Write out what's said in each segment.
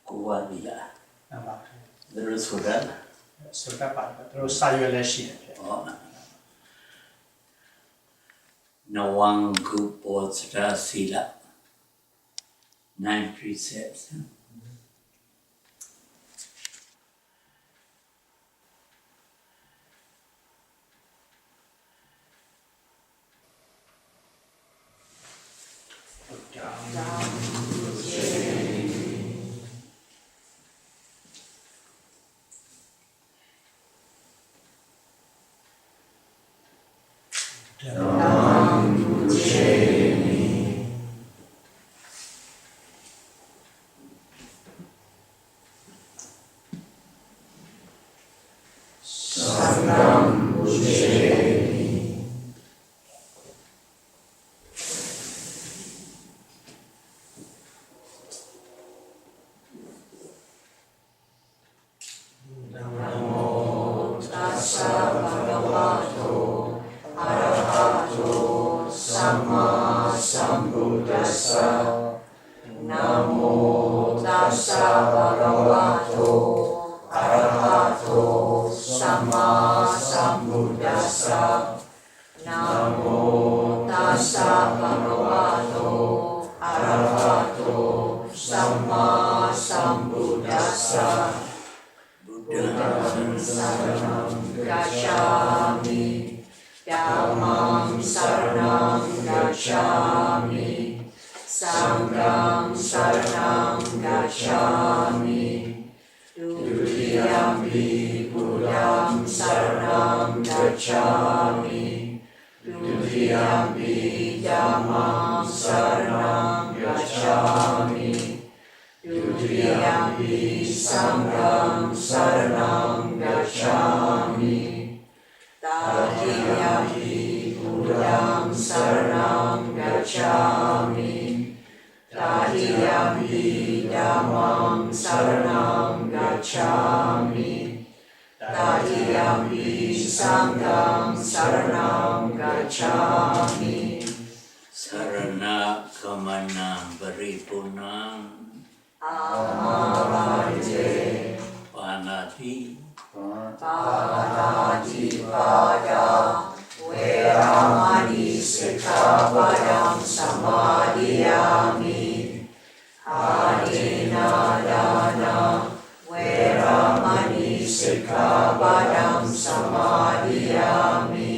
ကိုဝတိလာမှန်ပါသူတို့ဆိုတတ်ဆိုတတ်ပါသူတို့စာရွက်လည်းရှိတယ်ဟောနဝံကုပောစရာစီလာ 9 precepts Sarana Kamanam Paripunam Amarante Panati Panati Pada Veramani Sikkhapadam Samadhiyami Adinadana Veramani Sikkhapadam Samadhiyami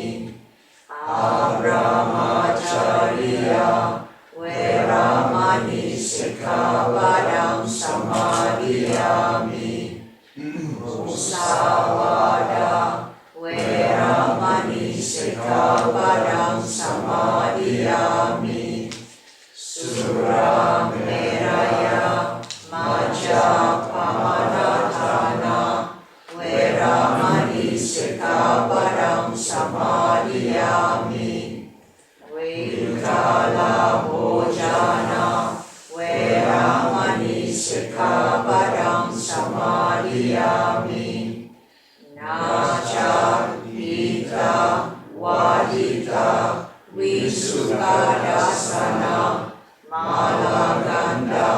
Abrahmacharya Veramani Sikkhapadam Samadhiyami Musavada Veramani Sikkhapadam Samadhiyami Surameraya Majjapamadhatthana Veramani Sikkhapadam Samadhiyami Vikala Bhojana Veramani Sikkhapadam Samadhiyami Nacha Pita Vadita Visukadasana Malaganda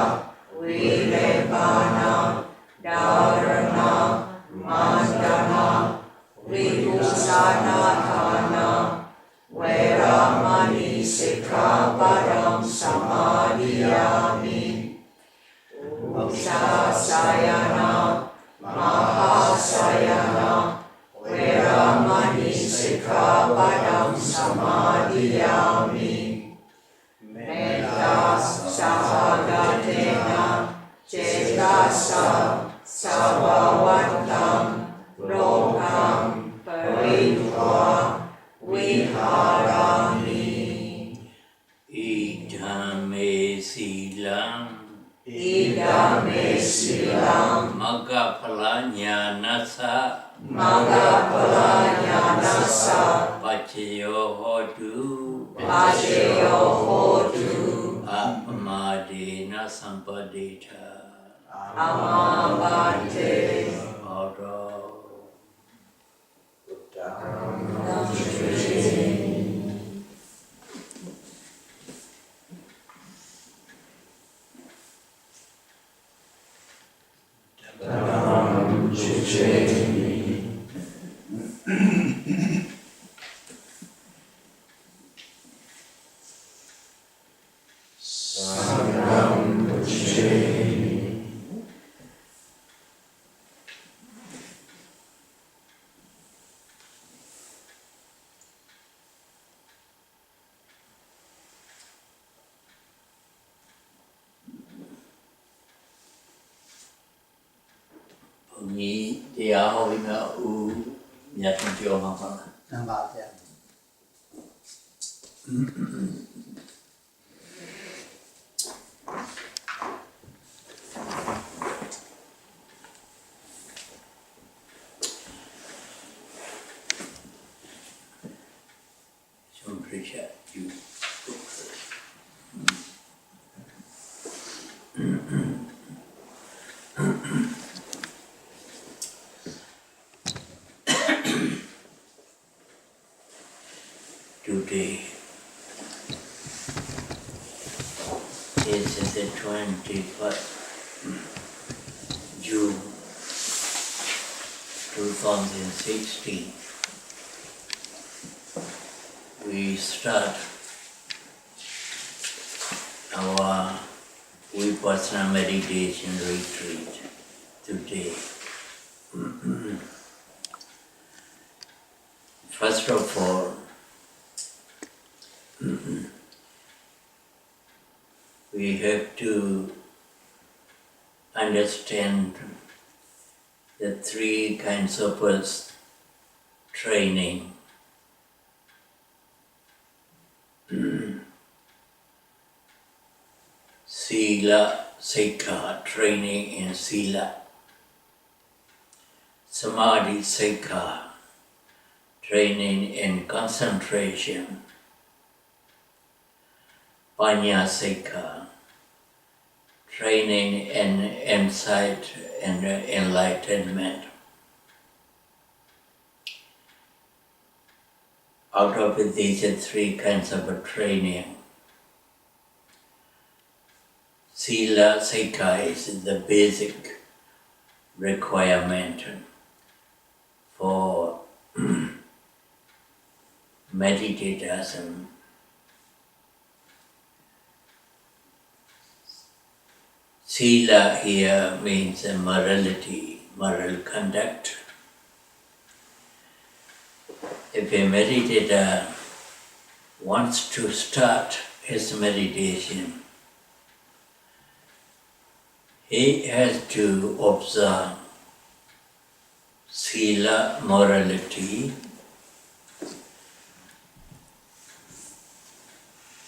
Vilebana Dharana Mandana Vipassana Veramani Sikkhapadam Samadhiyami Usasayana Mahasayana Veramani Sikkhapadam Samadhiyami Metta Sahagatena Cetasa Savavatam Lokam Paritva Viharami Idame Silam Idame Silam Magaphalanyanasa Magaphalanyanasa Pachayo Hotu Pachayo Hotu Apamadena Sampadita Amavante Oro ဘုန်းကြီးတရားဟောပြီးမှဦးမြတ်ထွန်းပြောမှာပါလား မှန်ပါဗျာ Some appreciate you. Today is the 21st June 2016. We start our Vipassana meditation retreat today. First of all, we have to understand the three kinds of training. Sila, Sikha, training in Sila. Samadhi, Sikha, training in concentration. Panya, Sikha, training in insight and enlightenment. Out of these three kinds of training, Sila, Sikha is the basic requirement for meditators. Sila here means morality, moral conduct. If a meditator wants to start his meditation, he has to observe Sila, morality,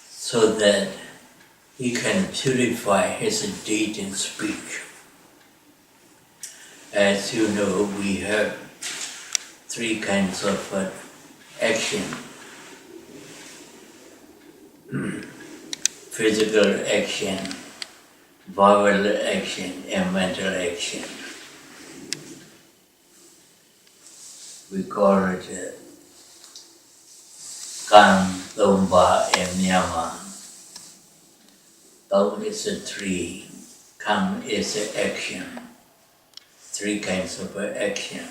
so that he can purify his deed and speech. As you know, we have three kinds of action. Physical action, verbal action, and mental action. We call it Kan, Domba, and Myanmar. Dom is a tree, Kam is action. Three kinds of action.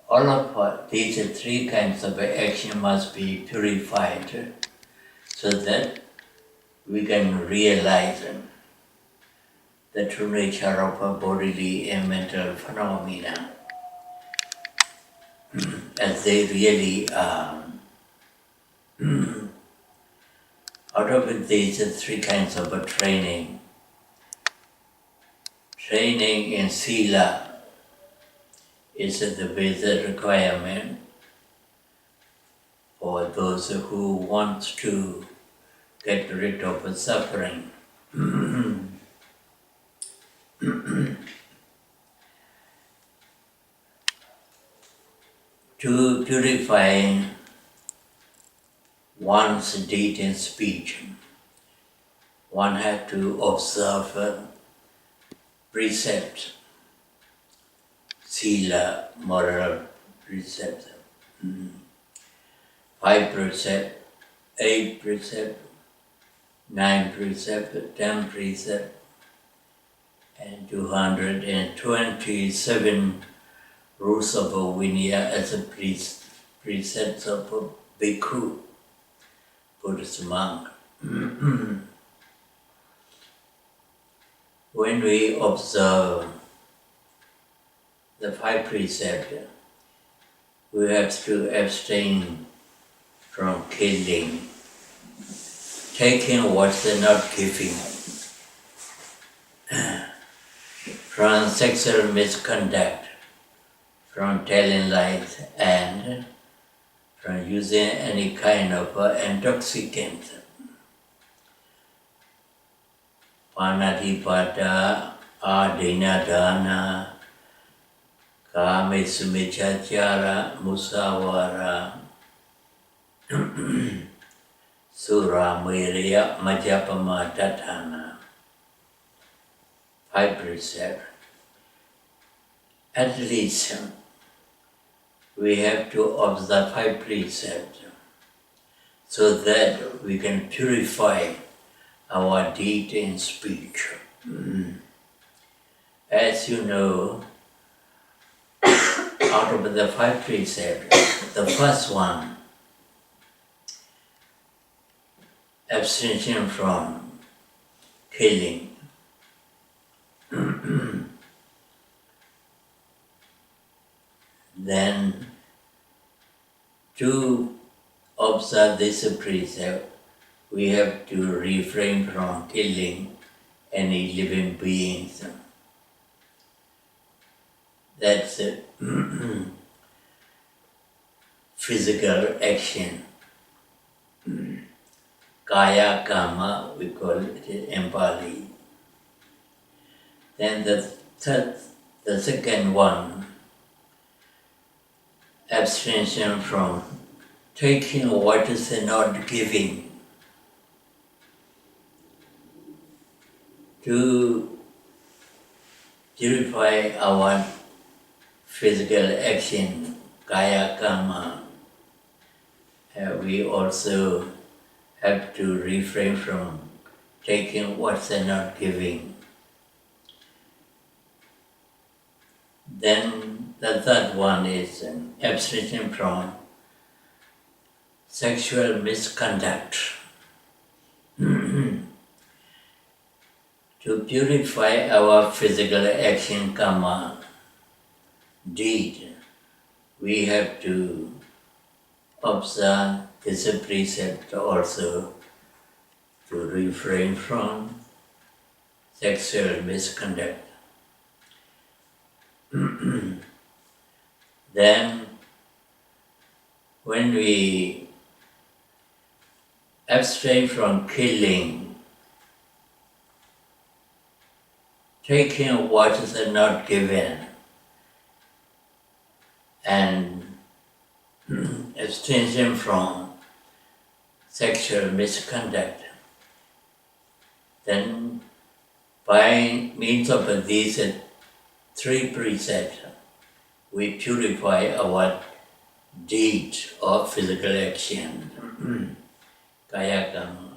All of these three kinds of action must be purified so that we can realize the true nature of bodily and mental phenomena as they really are. Out of these three kinds of training in Sila is the basic requirement for those who want to get rid of suffering. To purify one's deed and speech, one has to observe precept, Sila, moral precept, 5 precept, 8 precept, 9 precept, 10 precept, and 227 rules of Vinaya as a precepts of a bhikkhu, Buddhist monk. When we observe the 5 precepts, we have to abstain from killing, taking what they're not giving, from sexual misconduct, from telling lies, and from using any kind of intoxicant. Panatipata, adinadana, kamesumechachara, musawara, sura, miriya, majapama, tatana. 5 precepts. At least we have to observe 5 precepts so that we can purify our deed and speech. As you know, out of the 5 precepts, the first one, abstention from killing. Then, to observe this precept, we have to refrain from killing any living beings. That's physical action. Kaya kama, we call it in Pali. Then the second one, abstention from taking what is not giving. To purify our physical action, kaya kama, we also have to refrain from taking what's not giving. Then the third one is abstention from sexual misconduct. To purify our physical action, karma, deed, we have to observe this precept also to refrain from sexual misconduct. Then, when we abstain from killing, taking what is not given, and abstention from sexual misconduct, then by means of these 3 precepts, we purify our deed of physical action, kaya kama.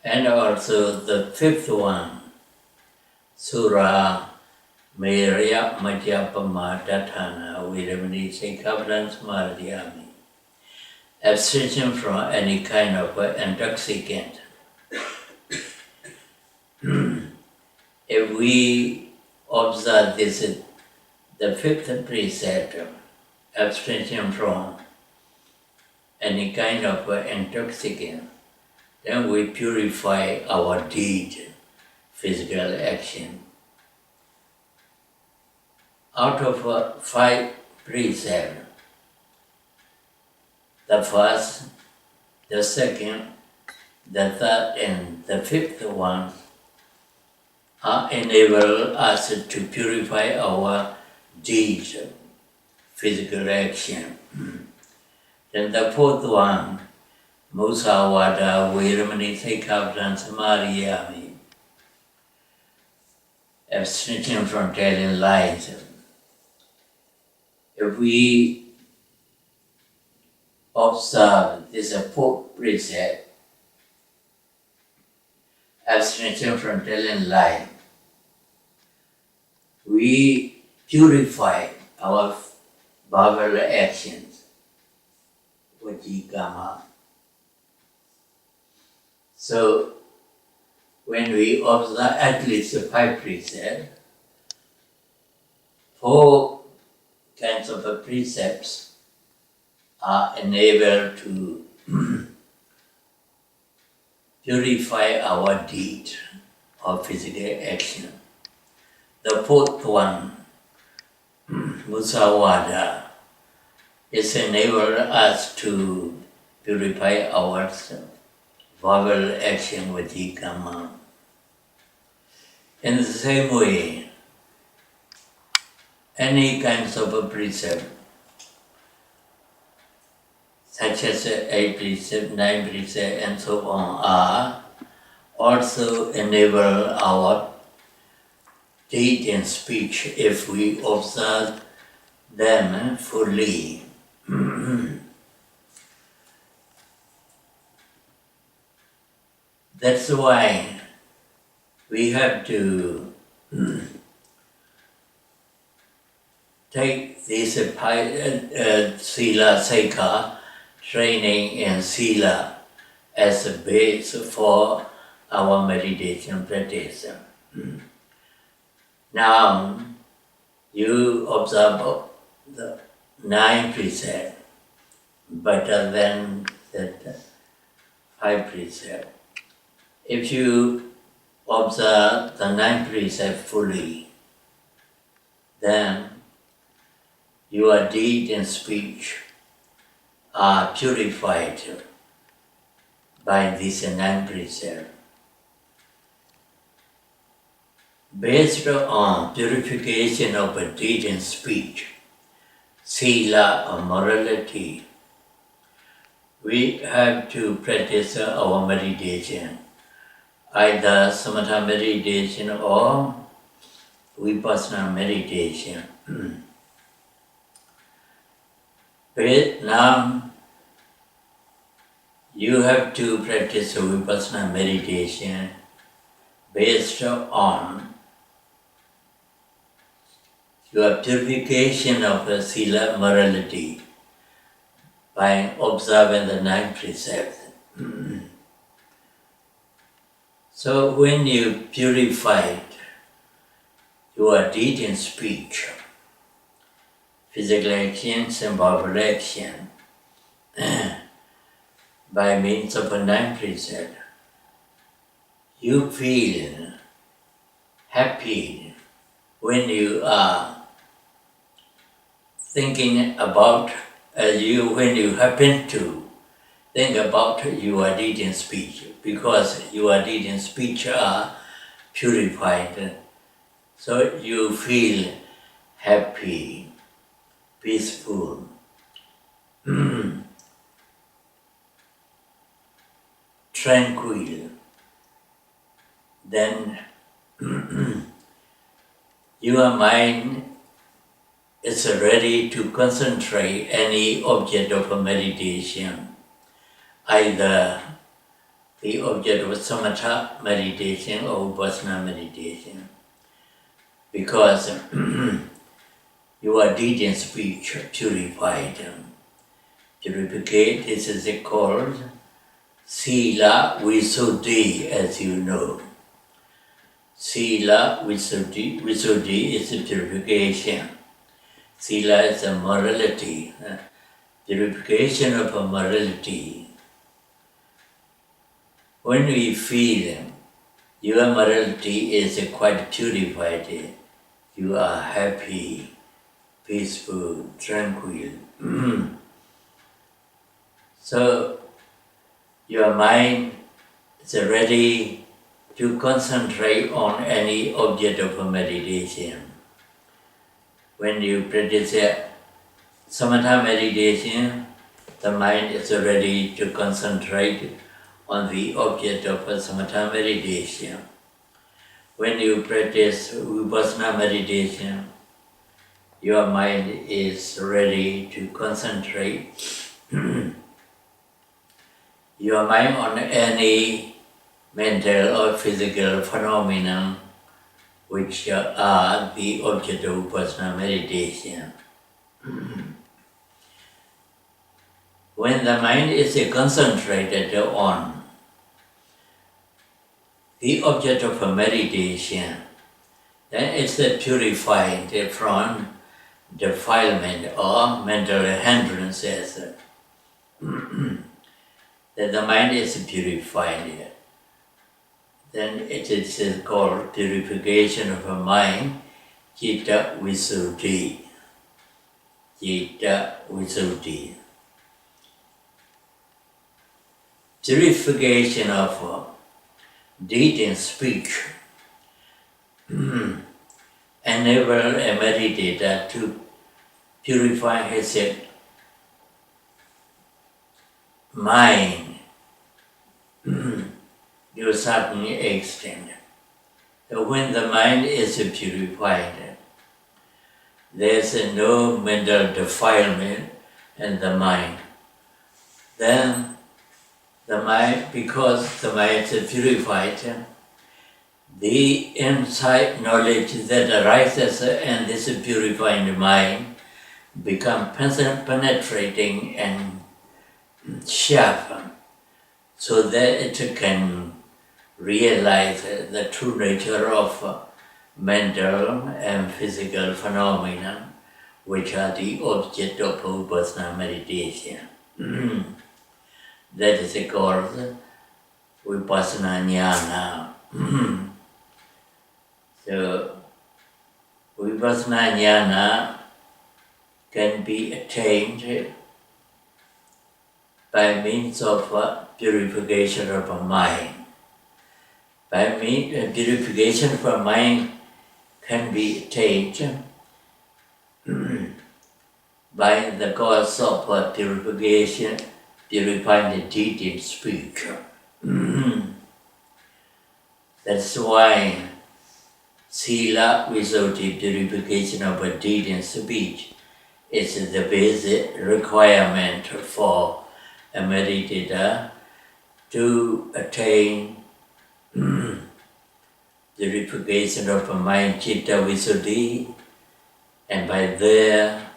And also the 5th one, sura, merya, majapama, tatana, viramani, sekabran, smaradhyami. Abstention from any kind of intoxicant. If we observe this, the 5th precept, abstention from any kind of intoxicant, then we purify our deed, physical action. Out of 5 precepts, the first, the second, the third, and the 5th one enable us to purify our deeds, physical action. Then the 4th one, musawada, viramani, sekabran, samadhiyami, abstention from telling lies. If we observe this 4th precept, abstention from telling lies, we purify our verbal actions, vajikama. So when we observe at least 5 precepts, 4 kinds of precepts are enabled to purify our deed or physical action. The 4th one, musawada, is enabled us to purify our verbal action with vajikama. In the same way, any kinds of a precept, such as 8 precept, 9 precept, and so on, are also enable our deed and speech if we observe them fully. That's why we have to take this Sila Sekha training in Sila as a base for our meditation practice. Now, you observe the 9 precepts better than the 5 precepts. If you observe the 9 precepts fully, then your deed and speech are purified by these 9 precepts. Based on purification of a deed and speech, sila or morality, we have to practice our meditation, either samatha meditation or Vipassana meditation. But now you have to practice Vipassana meditation based on your purification of the sila morality by observing the 9 precepts. So when you purified your deed and speech, physical actions and verbal action, by means of a 9 precept, you feel happy when you are thinking about when you happen to think about your deed and speech, because your deed and speech are purified. So you feel happy, peaceful. Tranquil. Then your mind is ready to concentrate any object of a meditation, either the object of samatha meditation or vipassana meditation, because your deed and speech are purified. Purificate, this is called Sila Visuddhi, as you know. Sila Visuddhi, Visuddhi is a purification. Sila is a morality, purification of a morality. When we feel your morality is quite purified, you are happy, peaceful, tranquil. So your mind is ready to concentrate on any object of a meditation. When you practice samatha meditation, the mind is ready to concentrate on the object of a samatha meditation. When you practice vipassana meditation, your mind is ready to concentrate your mind on any mental or physical phenomenon which are the object of Vipassana meditation. When the mind is concentrated on the object of meditation, then it's purified from defilement or mental hindrances. Then the mind is purified. Then it is called purification of the mind, Citta Visuddhi. Citta Visuddhi. Purification of deed and speech enable a meditator to purify his mind to a certain extent. So when the mind is purified, there is no mental defilement in the mind. Then the mind, because the mind is purified, the insight knowledge that arises in this purified mind become penetrating and sharp, so that it can realize the true nature of mental and physical phenomena, which are the object of Vipassana meditation. That is called Vipassana Jnana. So, Vipassana Jnana can be attained by means of purification of a mind. By means purification of a mind can be attained by the cause of purification, purifying the deed and speech. That's why Sila Visuddhi, purification of a deed and speech, is the basic requirement for a meditator to attain purification of a mind, Citta Visuddhi, and by there,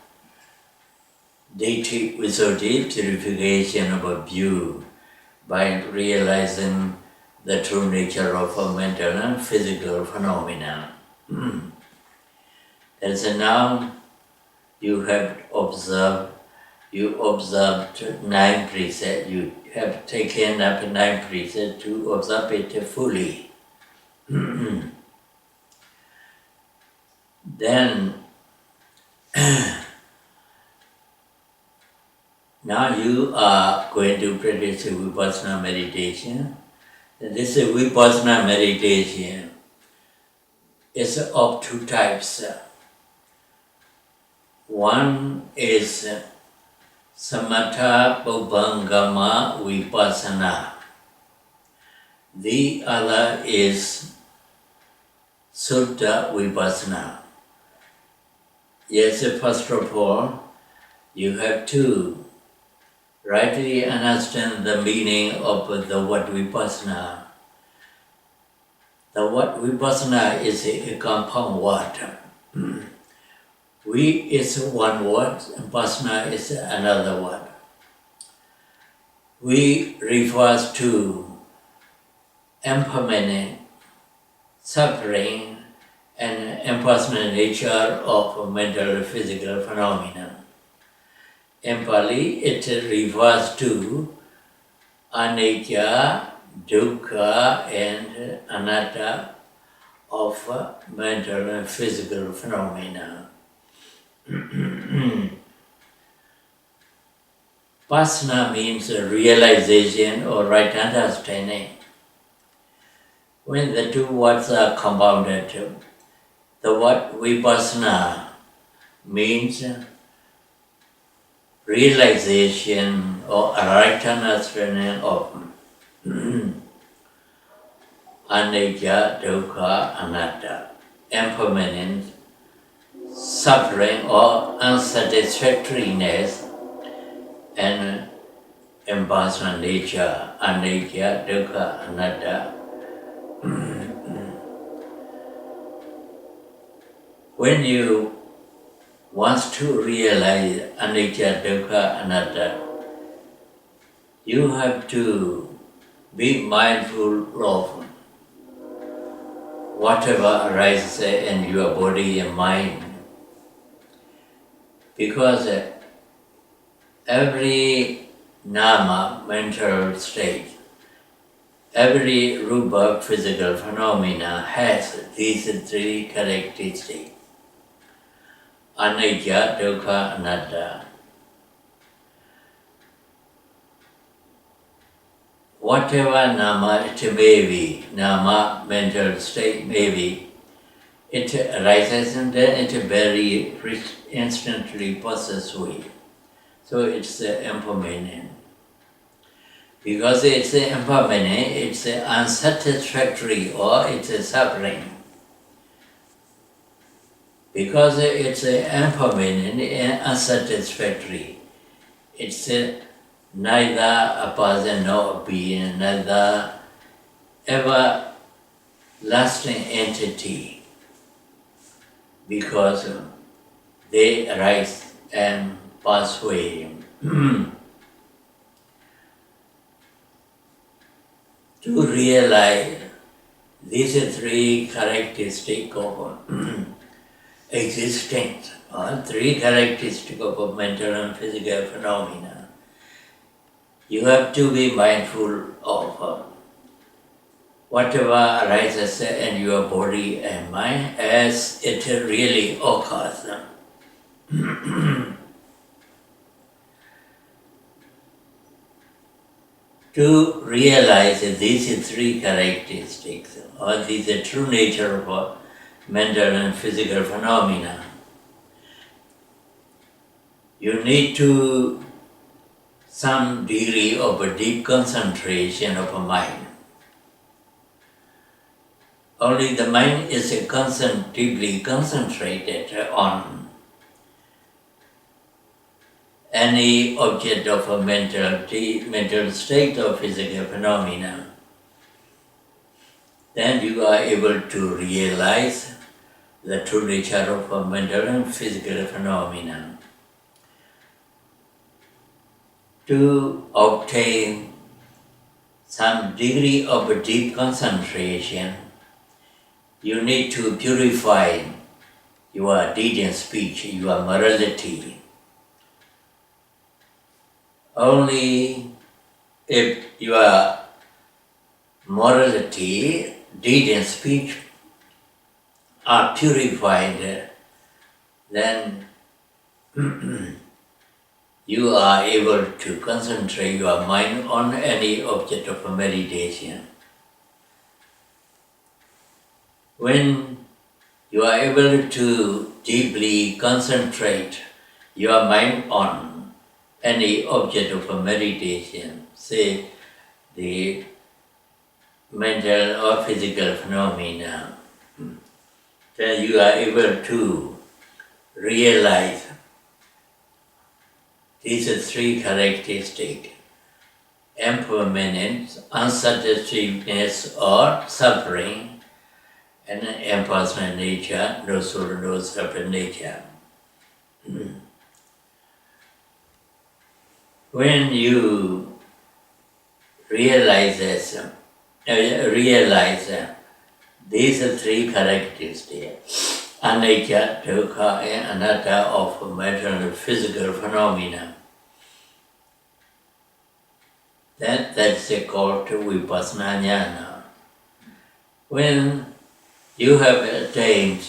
Ditti Visuddhi, purification of a view, by realizing the true nature of a mental and physical phenomena. As now you have observed, you observed 9 precepts, you have taken up 9 precepts to observe it fully. Then, now you are going to practice Vipassana meditation. This Vipassana meditation is of 2 types. One is Samatha Bhavangama Vipassana. The other is Sutta Vipassana. Yes, first of all, you have to rightly understand the meaning of the word Vipassana. The word Vipassana is a compound word. Vi is one word, and Passana is another word. Vi refers to impermanent suffering and impersonal nature of mental and physical phenomena. In Pali, it refers to anicca, dukkha, and anatta of mental and physical phenomena. Pasana means realization or right understanding. When the 2 words are compounded, the word Vipassana means realization or right understanding of anicca, dukkha, anatta, impermanence, suffering or unsatisfactoriness, and impersonal nature, anicca, dukkha, anatta. when you want to realize anicca, dukkha, anatta, you have to be mindful of whatever arises in your body and mind. Because every nama, mental state, every rupa, physical phenomena has these three characteristics: anicca, dukkha, anatta. Whatever nama it may be, nama, mental state may be, it arises and then it very instantly passes away. So it's impermanent. Because it's impermanent, it's unsatisfactory or it's suffering. Because it's impermanent and unsatisfactory, it's neither a person nor a being, neither everlasting entity, because they arise and pass away. To realize these three characteristics of existence, or three characteristics of mental and physical phenomena, you have to be mindful of whatever arises in your body and mind as it really occurs. To realize these three characteristics, or the true nature of mental and physical phenomena, you need to some degree of a deep concentration of a mind. Only the mind is deeply concentrated on any object of a mental state or physical phenomena, then you are able to realize the true nature of a mental and physical phenomena. To obtain some degree of a deep concentration, you need to purify your deed and speech, your morality. Only if your morality, deed and speech are purified, then you are able to concentrate your mind on any object of meditation. When you are able to deeply concentrate your mind on any object of a meditation, say the mental or physical phenomena, then you are able to realize these three characteristics: impermanence, unsatisfactoriness or suffering, and impersonal nature, no soul, no separate nature. When you realize these three characteristics, anicca, dukkha, and anatta of mental and physical phenomena, that's called Vipassana jnana. When you have attained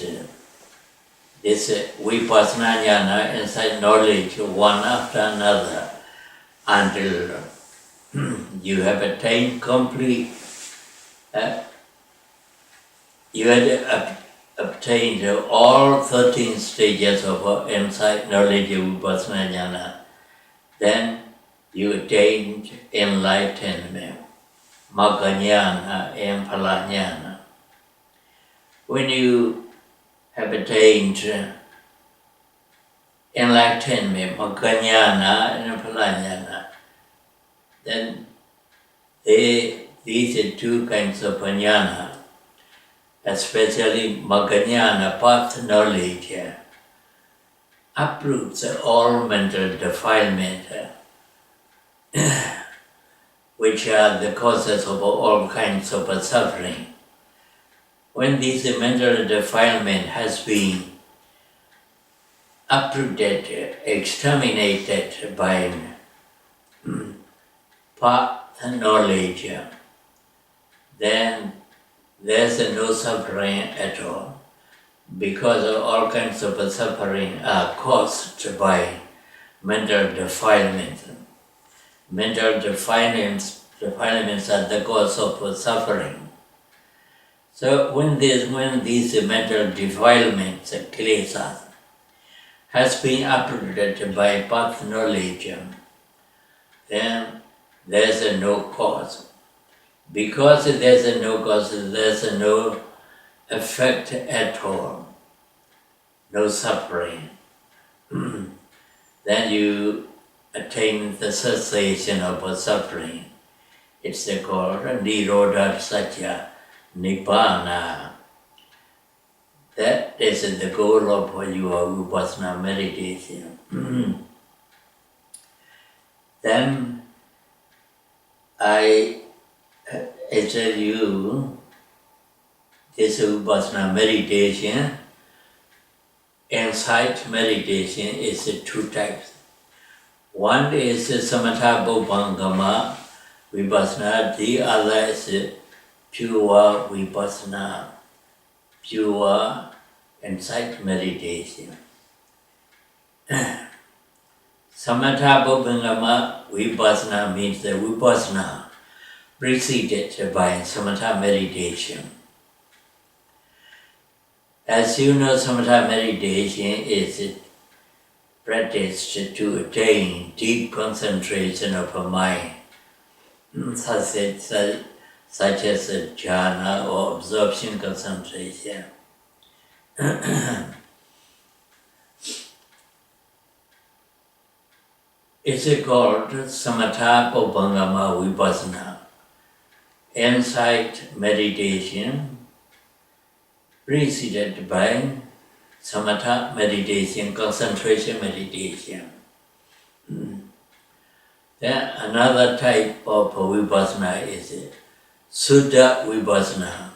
this Vipassana jnana, insight knowledge one after another, until you have attained complete, you had obtained all 13 stages of insight knowledge of Vipassana jnana, then you attained enlightenment, magga jnana and phala jnana. When you have attained enlightenment, magga jnana and phala jnana, then these are two kinds of jnana. especially Maganyana path knowledge, uproots all mental defilement, which are the causes of all kinds of suffering. When this mental defilement has been uprooted, exterminated by path knowledge, then there's no suffering at all, because all kinds of suffering are caused by mental defilement. Mental defilements are the cause of suffering. So when these mental defilements, kleshas, has been uprooted by path knowledge, then there's no cause. Because there's no cause, there's no effect at all, no suffering. Then you attain the cessation of suffering. It's called Nirodha Satya, Nibbana. That is the goal of your Vipassana meditation. Then I tell you, this Vipassana meditation, insight meditation is two types. One is Samatha Bhupangama Vipassana, the other is pure Vipassana, pure insight meditation. Samatha Bhupangama Vipassana means the Vipassana preceded by Samatha meditation. As you know, Samatha meditation is practiced to attain deep concentration of a mind, such as jhana or absorption concentration. It's called Samatha Bhupangama Vipassana, insight meditation preceded by Samatha meditation, concentration meditation. Then another type of Vipassana is Suddha Vipassana,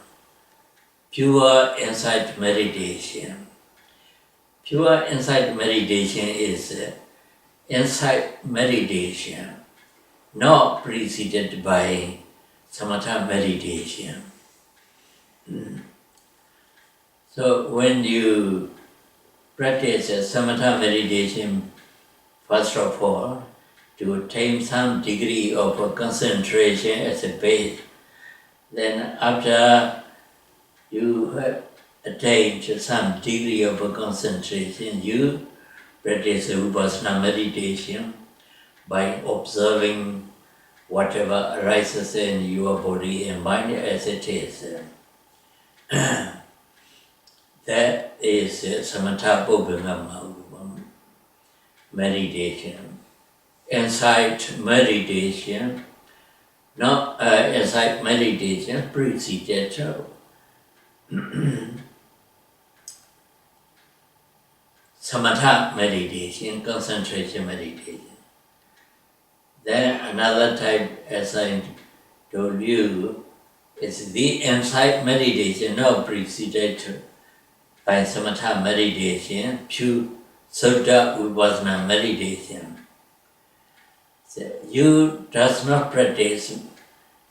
pure insight meditation. Pure insight meditation is insight meditation, not preceded by Samatha meditation. So when you practice Samatha meditation, first of all, to attain some degree of concentration as a base, then after you have attained some degree of concentration, you practice Vipassana meditation by observing whatever arises in your body and mind as it is. That is Samatha Bhupangama meditation. Insight meditation, not insight meditation preceded Samatha meditation, concentration meditation. Then another type, as I told you, is the insight meditation, not preceded by Samatha meditation, pure Suddha Vipassana meditation. So you does not practice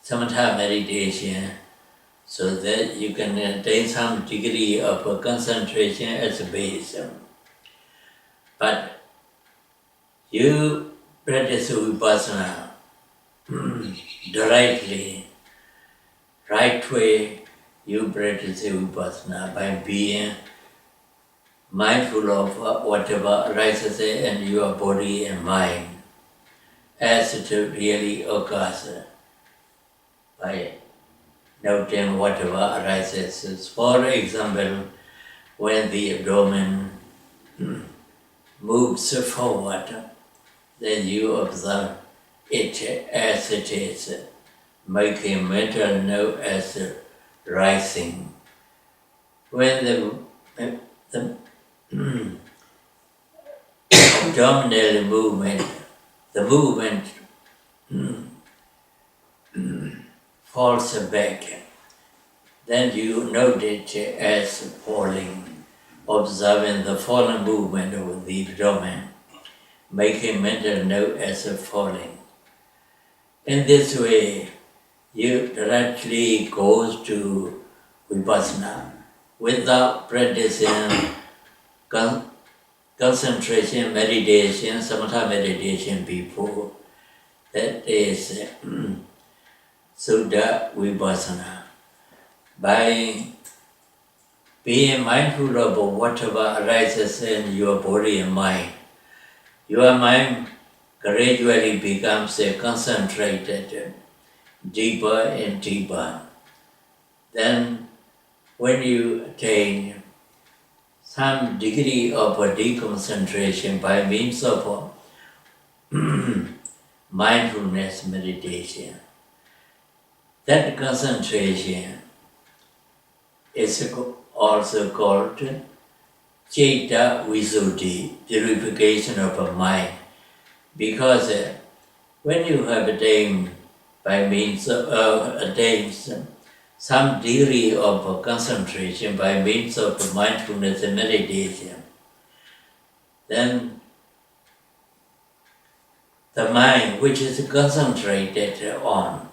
Samatha meditation so that you can attain some degree of concentration as a base. But you practice Vipassana directly, right way. You practice Vipassana by being mindful of whatever arises in your body and mind as it really occurs, by noting whatever arises. For example, when the abdomen moves forward, then you observe it as it is, making mental note as rising. when the abdominal movement, the movement falls back, then you note it as falling, observing the falling movement of the abdomen, making mental note as a falling. In this way, you directly goes to Vipassana without practicing concentration meditation, samatha meditation before. That is Sutta Vipassana. By being mindful of whatever arises in your body and mind, your mind gradually becomes concentrated deeper and deeper. Then when you attain some degree of deconcentration by means of mindfulness meditation, that concentration is also called Citta Visuddhi, purification of a mind. Because when you have attained by means of attained some degree of concentration by means of mindfulness and meditation, then the mind, which is concentrated on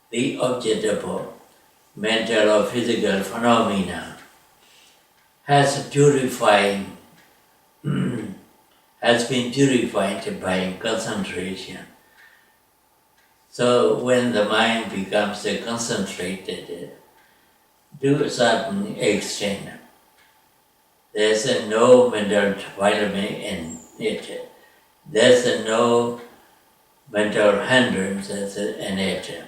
the object of mental or physical phenomena, has been purified by concentration. So when the mind becomes concentrated to a certain extent, there's no mental defilement in it. There's no mental hindrances in it.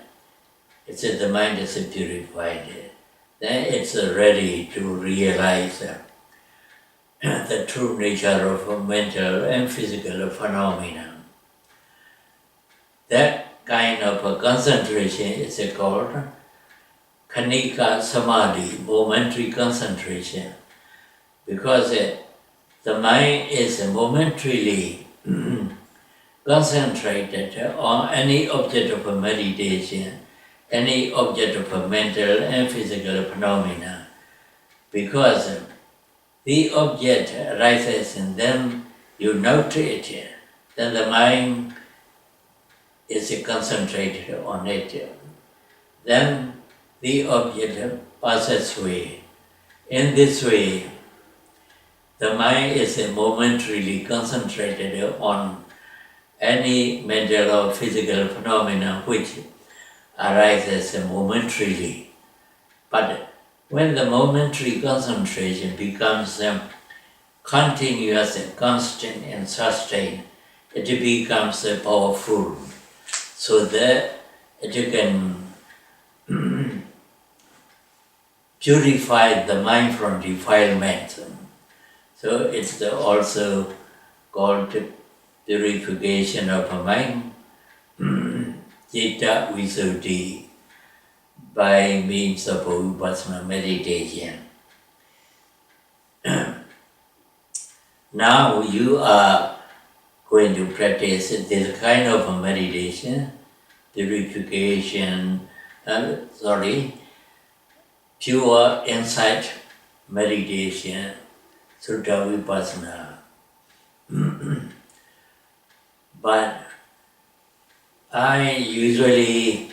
It's the mind is purified. Then it's ready to realize the true nature of mental and physical phenomena. That kind of concentration is called Khanika Samadhi, momentary concentration, because the mind is momentarily concentrated on any object of meditation, any object of mental and physical phenomena, because the object arises and then you note it, then the mind is concentrated on it. Then the object passes away. In this way, the mind is momentarily concentrated on any mental or physical phenomena which arises momentarily. But when the momentary concentration becomes continuous, constant and sustained, it becomes powerful, so that it can purify the mind from defilement. So it's also called purification of the mind, Citta Visuddhi, by means of Vipassana meditation. Now you are going to practice this kind of meditation, purification, pure insight meditation, Sutta Vipassana. But I usually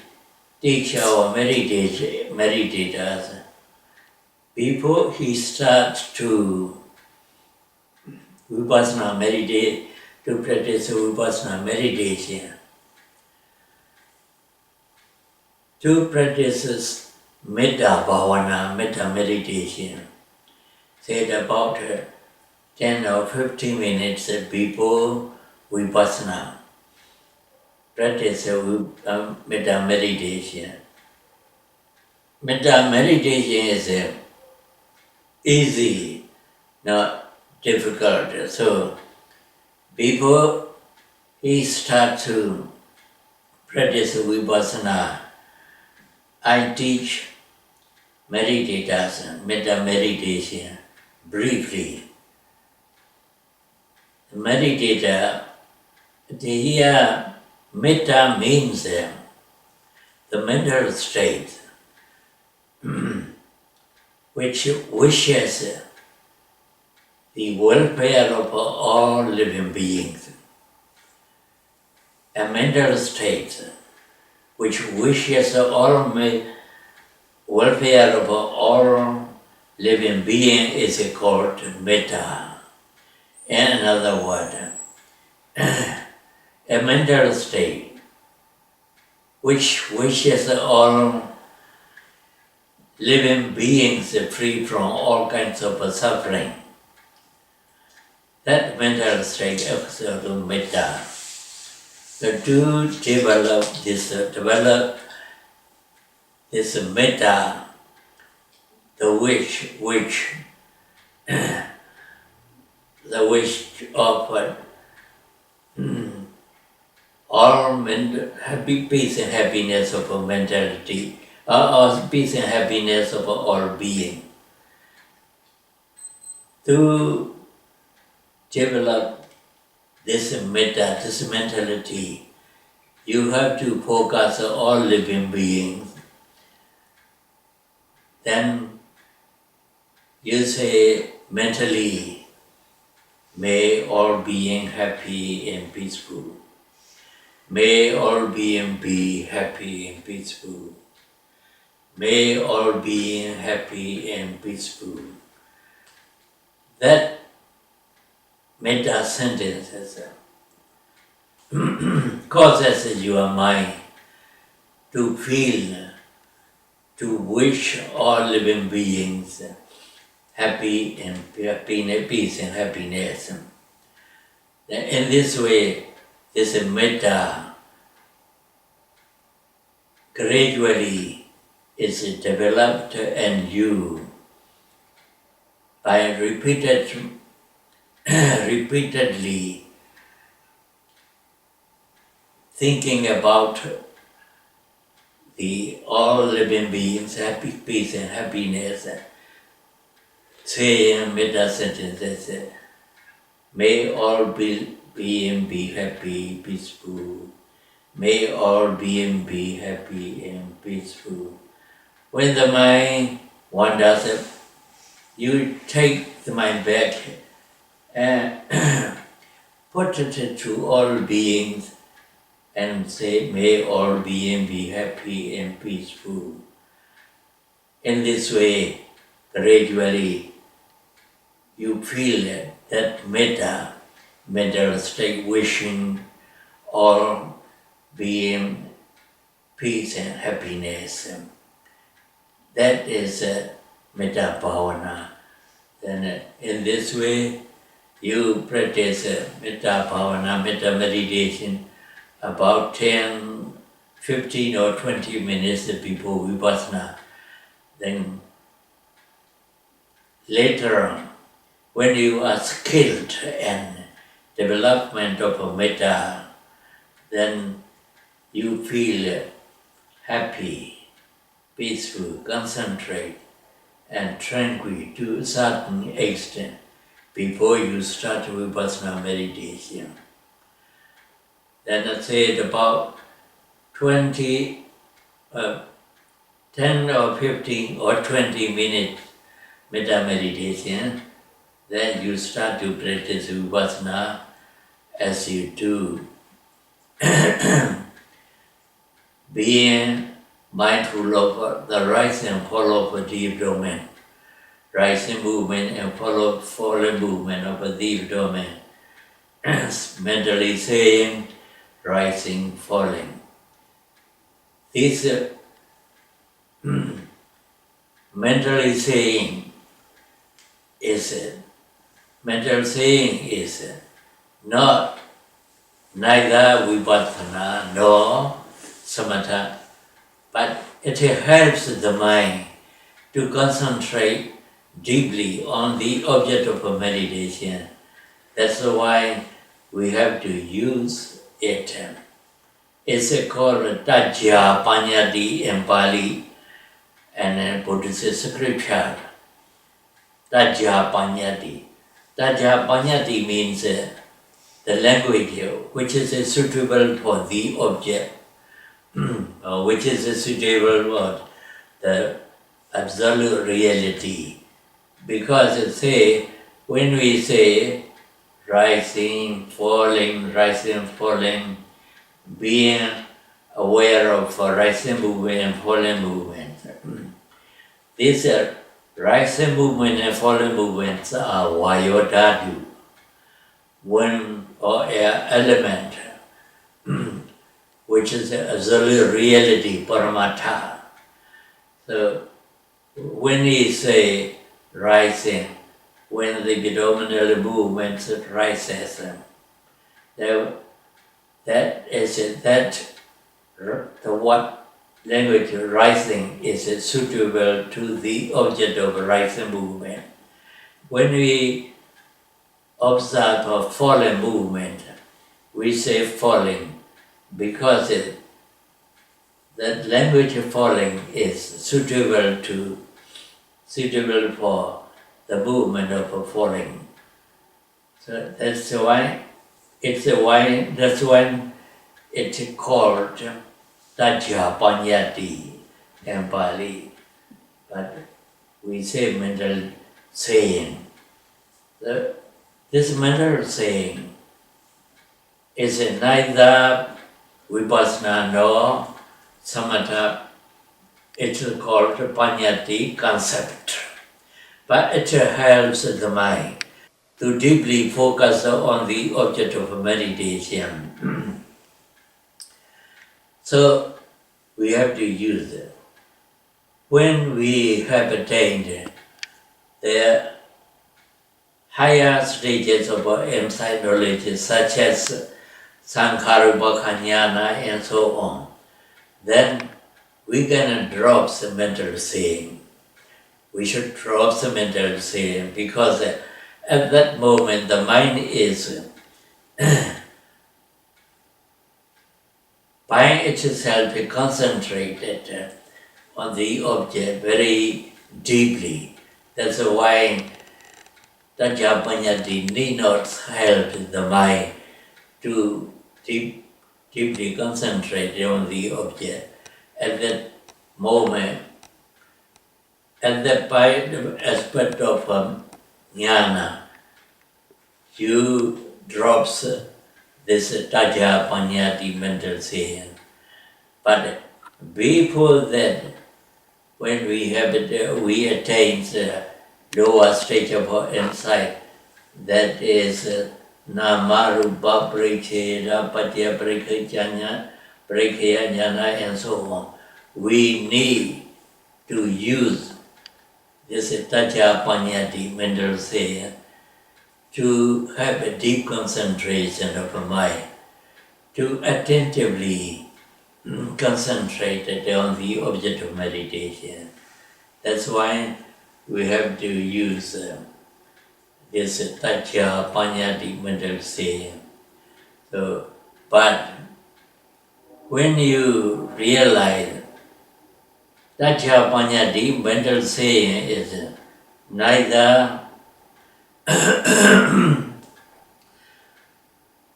teach our meditators, before he starts to Vipassana meditate, to practice Vipassana meditation, to practice Metta Bhavana, Metta meditation, said about 10 or 15 minutes before Vipassana. Practice Metta meditation. Metta meditation is easy, not difficult. So before he starts to practice Vipassana, I teach meditators, metta meditation, briefly. The meditator, here, metta means the mental state which wishes the welfare of all living beings. A mental state which wishes all welfare of all living beings is called metta. In another word, a mental state which wishes all living beings free from all kinds of suffering. That mental state is called metta. To develop this metta, the wish of all happy peace and happiness of mentality, or peace and happiness of all being. To develop this metta, this mentality, you have to focus on all living beings. Then you say mentally, may all being happy and peaceful. May all being be happy and peaceful. May all being happy and peaceful. That metta sentence causes your mind to feel, to wish all living beings happy and peace and happiness. In this way, this metta gradually is developed, and you, by repeatedly thinking about the all living beings, happy, peace and happiness, saying metta sentences, may all being be happy, peaceful. May all being be happy and peaceful. When the mind wanders, you take the mind back and put it to all beings and say, may all being be happy and peaceful. In this way, gradually, you feel that metta, mental state, wishing all being peace and happiness. That is metta bhavana. Then in this way, you practice metta bhavana, metta meditation, about 10, 15 or 20 minutes before Vipassana. Then later on, when you are skilled in development of metta, then you feel happy, peaceful, concentrate, and tranquil to a certain extent before you start Vipassana meditation. Then I say about 10 or 15 or 20 minutes metta meditation, then you start to practice Vipassana as you do. Being mindful of the rise and fall of a deep domain, rising movement and falling movement of a deep domain, mentally saying, rising, falling. This mentally saying is not neither Vipassana nor Samatha, but it helps the mind to concentrate deeply on the object of meditation. That's why we have to use it. It's called Tajya Panyati in Pali, and Buddhist scripture, Tajja Panyati. Tajja Panyati means the language which is suitable for the object, which is suitable for the absolute reality. Because when we say rising, falling, being aware of rising movement and falling movement. These rising movement and falling movements are vayodhatu, one or element, which is absolute reality, paramatha. So when we say rising, when the predominant movement rises, the what language rising is suitable to the object of rising movement. When we observe a falling movement, we say falling because that language falling is suitable for the movement of a falling. So that's why it's called Tajja Panyati in Pali, but we say mental saying. This mental saying is neither Vipassana nor Samatha. It's called Panyati concept, but it helps the mind to deeply focus on the object of meditation. So we have to use it. When we have attained the higher stages of insight knowledge, such as Sankhara and so on, then we can drop the mental saying. We should drop the mental saying because at that moment the mind is by itself concentrated on the object very deeply. That's why Tajja Panyati need not help the mind to deeply concentrate on the object. At that moment, at that aspect of jnana, you drops this Tajja Panyati mental saying. But before that, when we attain the lower stage of insight, that is Nama Rupa Pariksheda Patya Parikshaya Jnana and so on, we need to use this Tajja Panyati mental saying to have a deep concentration of the mind, to attentively concentrate on the object of meditation. That's why we have to use this Tajja Panyati mental saying. So, but when you realize Tajja Panyati mental saying is neither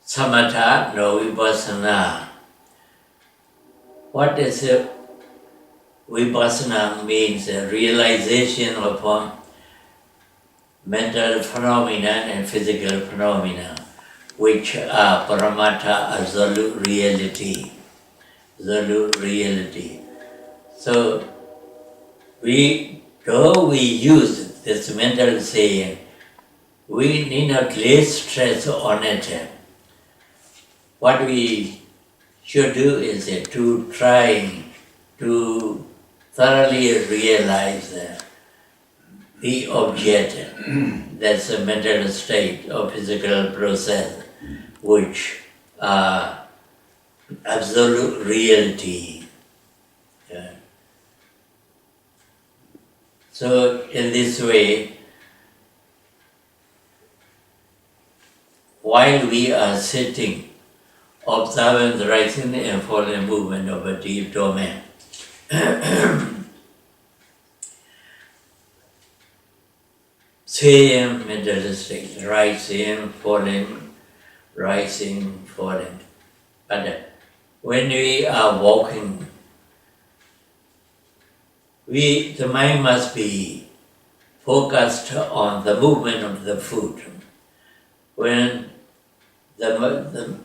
Samatha nor Vipassana. What is Vipassana means a realization of mental phenomena and physical phenomena, which are Paramatha, absolute reality. Absolute reality. So, though we use this mental saying, we need not lay stress on it. What we should do is to try to thoroughly realize the object, that's a mental state or physical process, which are absolute reality. Yeah. So in this way, while we are sitting, observing the rising and falling movement of a deep domain, swaying mental state, rising, falling, rising, falling. But when we are walking, the mind must be focused on the movement of the foot. When the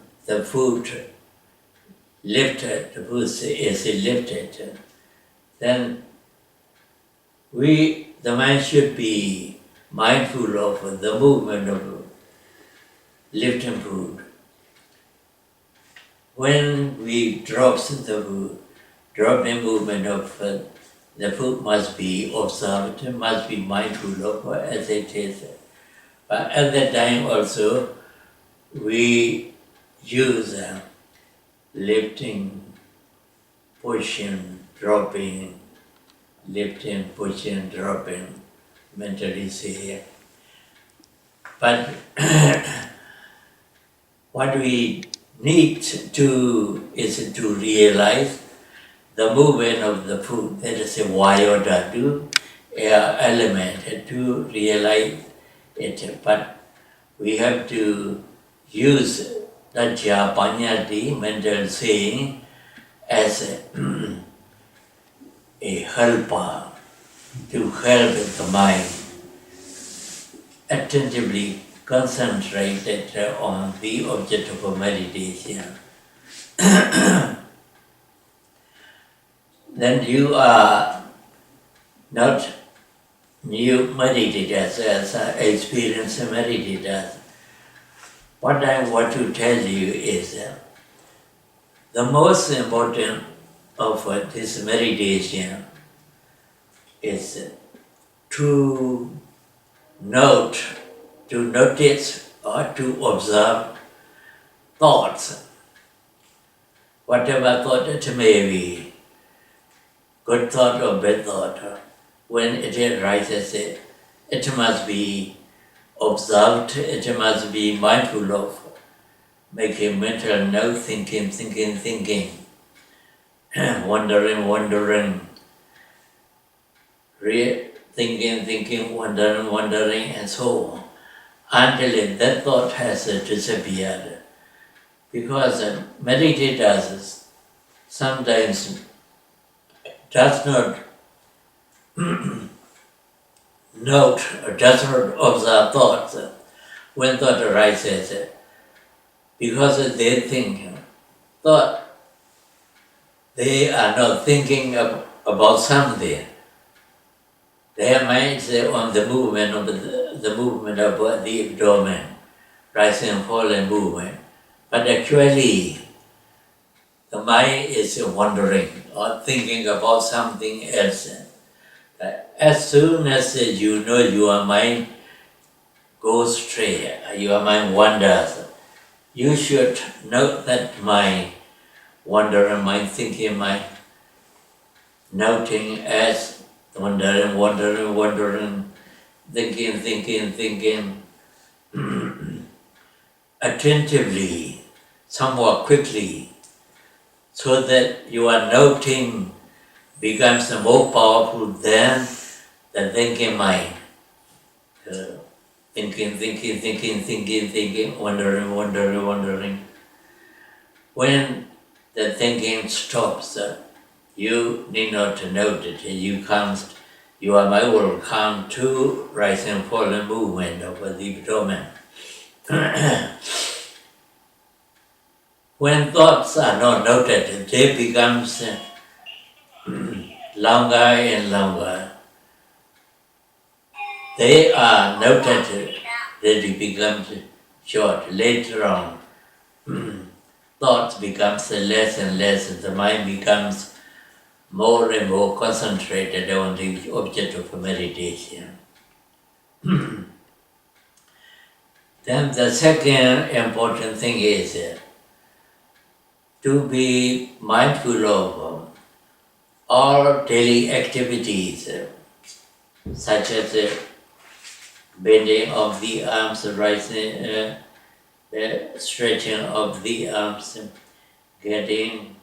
foot lifted, the foot is lifted, then the mind should be mindful of the movement of lifting foot. When we drop the foot, dropping movement of the foot must be observed, must be mindful of as it is. But at that time also, we use lifting, pushing, dropping, lifting, pushing, dropping, mentally say. But what we need to is to realize the movement of the foot. That is a vayota to element to realize it. But we have to use Dajja Panyati, mental saying, as a helper to help the mind attentively concentrated on the object of meditation. Then you are not new meditators, as experienced meditators. What I want to tell you is the most important of this meditation is to notice or to observe thoughts, whatever thought it may be, good thought or bad thought. When it arises, it must be observed, it must be mindful of, making mental note, thinking, wondering, thinking, wondering, and so on, until that thought has disappeared. Because meditators sometimes does not note or does not observe thoughts when thought arises, because they think thought, they are not thinking about something. Their minds are on the movement of the movement of the abdomen, rising and falling movement. But actually, the mind is wandering or thinking about something else. As soon as you know your mind goes astray, your mind wanders, you should note that mind wandering, mind thinking, mind noting as wandering, thinking, attentively, somewhat quickly, so that your noting becomes more powerful than the thinking mind. Thinking, wondering. When the thinking stops, you need not note it. Your mind will come to rising and falling movement of the abdomen. When thoughts are not noted, they become longer and longer. They are noted, they become short. Later on, thoughts becomes less and less. The mind becomes more and more concentrated on the object of meditation. Then the second important thing is to be mindful of all daily activities, such as bending of the arms, rising, stretching of the arms, getting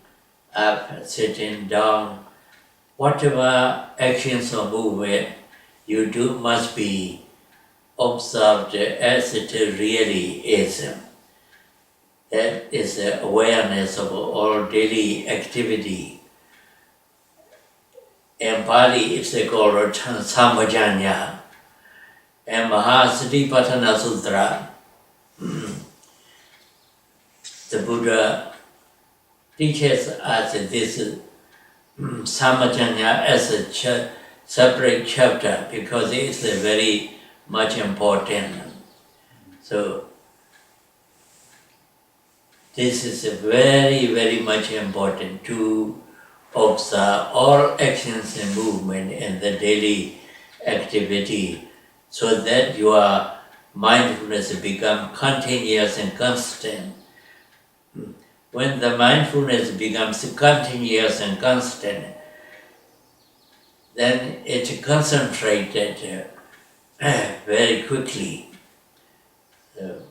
up, sitting down. Whatever actions or movement you do must be observed as it really is. That is the awareness of all daily activity. In Pali, it's called Samajanya. And Mahasatipatthana Sutra, the Buddha teaches us this Samajanya as a separate chapter because it's very much important. So this is very, very much important to observe all actions and movement in the daily activity so that your mindfulness become continuous and constant. When the mindfulness becomes continuous and constant, then it concentrated very quickly. So,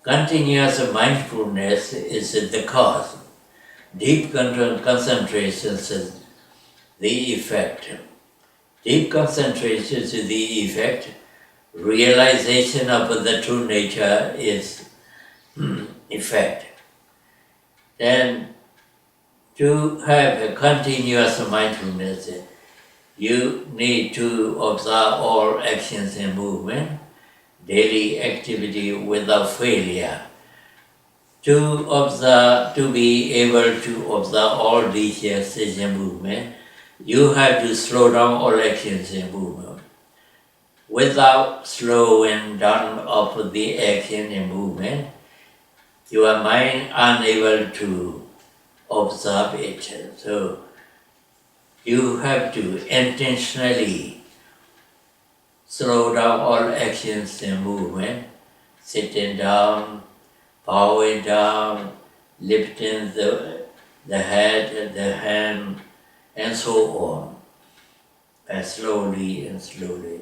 continuous mindfulness is the cause. Deep concentration is the effect. Deep concentration is the effect. Realization of the true nature is effect. Then to have a continuous mindfulness, you need to observe all actions and movement, daily activity without failure. To be able to observe all these actions and movement, you have to slow down all actions and movement. Without slowing down of the action and movement, your mind unable to observe it. So you have to intentionally slow down all actions and movement, sitting down, bowing down, lifting the head, the hand, and so on, and slowly and slowly.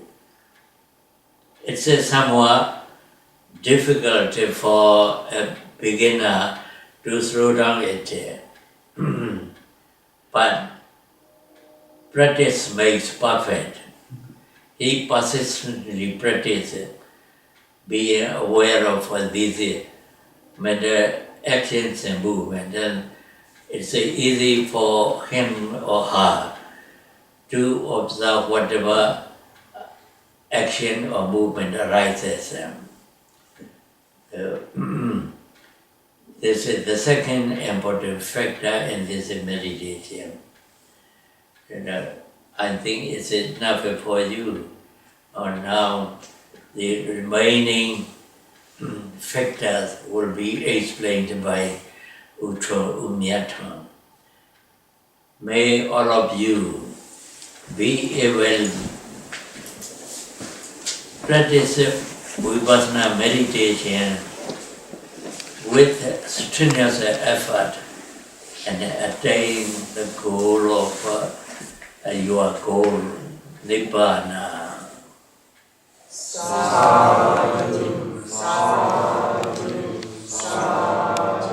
It's somewhat difficult for a beginner to slow down it, but practice makes perfect. He persistently practices, being aware of these mental actions and movement, and it's easy for him or her to observe whatever action or movement arises. This is the second important factor in this meditation. I think it's enough for you. Now, the remaining factors will be explained by Utro Umyatma. May all of you be able to practice Vipassana meditation with strenuous effort and attain the goal of your goal, Nibbana. Sadhu, sadhu, sadhu.